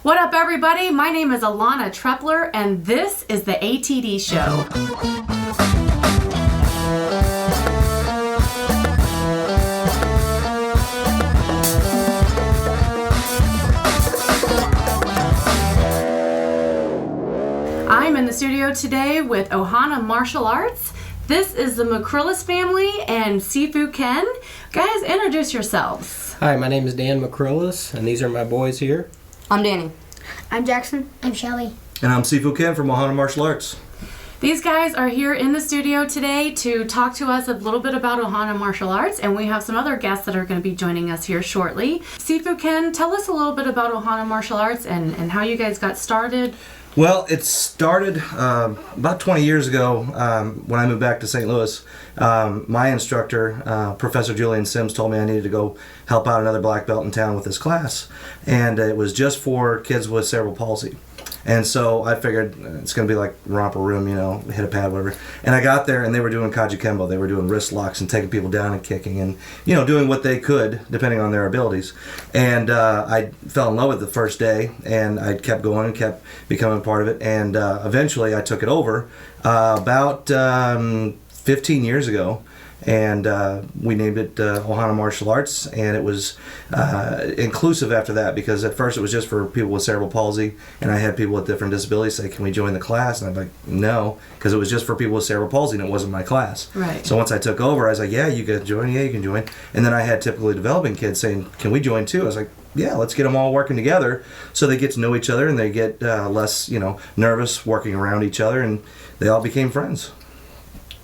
What up, everybody? My name is Alana Trepler, and this is the ATD Show. I'm in the studio today with Ohana Martial Arts. This is the McCrillis family and SiFu Ken. Guys, introduce yourselves. Hi, my name is Dan McCrillis, and these are my boys here. I'm Danny. I'm Jackson. I'm Shelly. And I'm SiFu Ken from Ohana Martial Arts. These guys are here in the studio today to talk to us a little bit about Ohana Martial Arts, and we have some other guests that are going to be joining us here shortly. SiFu Ken, tell us a little bit about Ohana Martial Arts and how you guys got started. Well, it started about 20 years ago when I moved back to St. Louis. My instructor, Professor Julian Sims, told me I needed to go help out another black belt in town with this class. And it was just for kids with cerebral palsy. And so I figured it's going to be like romper room, you know, hit a pad, whatever. And I got there and they were doing Kajukenbo. They were doing wrist locks and taking people down and kicking and, you know, doing what they could depending on their abilities. And I fell in love with it the first day, and I kept going and kept becoming part of it. And eventually I took it over about 15 years ago. And we named it Ohana Martial Arts, and it was inclusive after that, because at first it was just for people with cerebral palsy, and I had people with different disabilities say, can we join the class? And I'm like, no, because it was just for people with cerebral palsy and it wasn't my class. Right. So once I took over, I was like, yeah, you can join, yeah, you can join. And then I had typically developing kids saying, can we join too? I was like, yeah, let's get them all working together so they get to know each other and they get less, you know, nervous working around each other, and they all became friends.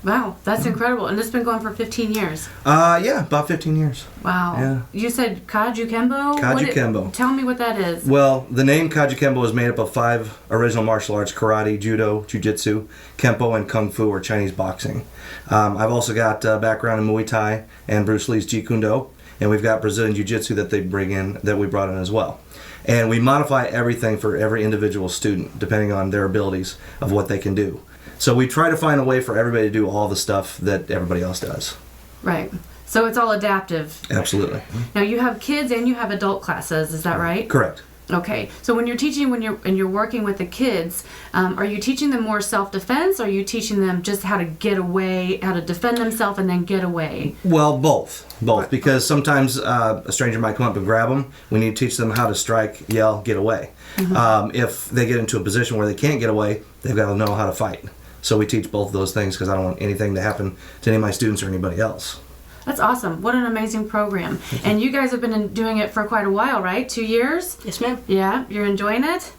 Wow, that's incredible. And it's been going for 15 years. Yeah, about 15 years. Wow. Yeah. You said Kajukenbo? Kajukenbo. Tell me what that is. Well, the name Kajukenbo is made up of 5 original martial arts: karate, judo, jiu-jitsu, kempo, and kung fu, or Chinese boxing. I've also got a background in Muay Thai and Bruce Lee's Jeet Kune Do, and we've got Brazilian jiu-jitsu that we brought in as well. And we modify everything for every individual student, depending on their abilities of what they can do. So we try to find a way for everybody to do all the stuff that everybody else does. Right. So it's all adaptive. Absolutely. Now you have kids and you have adult classes, is that right? Correct. Okay. So when you're teaching, when you're working with the kids, are you teaching them more self-defense, or are you teaching them just how to get away, how to defend themselves and then get away? Well, both, because sometimes a stranger might come up and grab them. We need to teach them how to strike, yell, get away. Mm-hmm. If they get into a position where they can't get away, they've got to know how to fight. So we teach both of those things, because I don't want anything to happen to any of my students or anybody else. That's awesome. What an amazing program. And you guys have been doing it for quite a while, right? 2 years? Yes, ma'am. Yeah, you're enjoying it?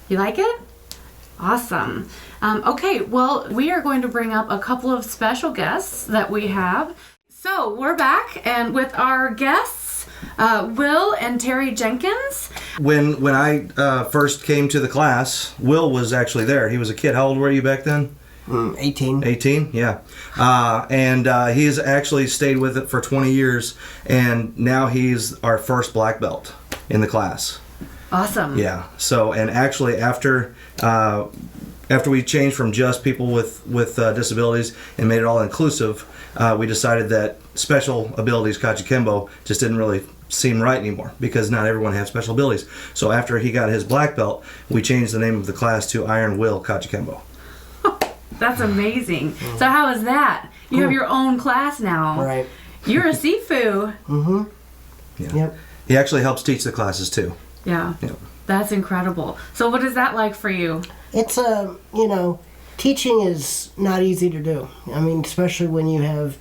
You like it? Awesome. Okay, well, we are going to bring up a couple of special guests that we have. So we're back, and with our guests, Will and Terry Jenkins. When I first came to the class, Will was actually there. He was a kid. How old were you back then? 18. 18, yeah. And he's actually stayed with it for 20 years, and now he's our first black belt in the class. Awesome. Yeah. So, and actually after we changed from just people with disabilities and made it all inclusive, we decided that special abilities Kajukenbo just didn't really seem right anymore, because not everyone has special abilities. So after he got his black belt, we changed the name of the class to Iron Will Kajukenbo. That's amazing. So how is that? You have your own class now. Right. You're a SiFu. Mm-hmm. Yeah. Yep. He actually helps teach the classes too. Yeah. Yep. That's incredible. So what is that like for you? It's teaching is not easy to do. I mean, especially when you have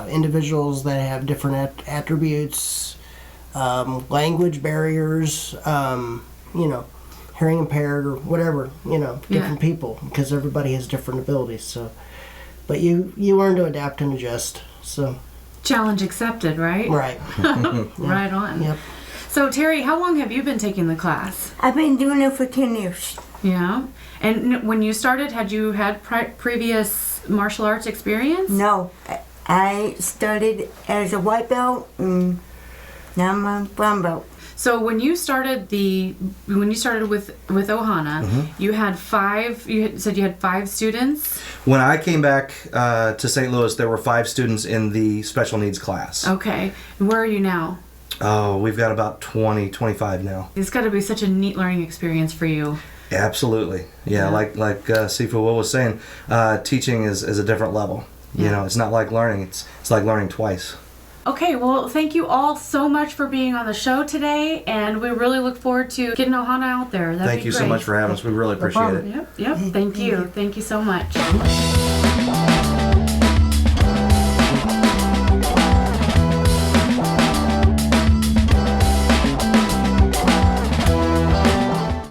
individuals that have different attributes, language barriers, hearing impaired or whatever, different people, because everybody has different abilities. So, but you learn to adapt and adjust. So, challenge accepted, right? Right. Right on. Yep. So Terry, how long have you been taking the class? I've been doing it for 10 years. Yeah. And when you started, had you had previous martial arts experience? No, I started as a white belt, and now I'm a brown belt. So when you started with Ohana, you had 5. You said you had 5 students. When I came back to St. Louis, there were 5 students in the special needs class. Okay. And where are you now? Oh, we've got about 20, 25 now. It's got to be such a neat learning experience for you. Absolutely. Yeah, like SiFu Will was saying, teaching is a different level. You know, it's not like learning, it's like learning twice. Okay, well, thank you all so much for being on the show today, and we really look forward to getting Ohana out there. That'd Thank be you great. so much for having us. We really appreciate it. Yep, thank you. Thank you so much.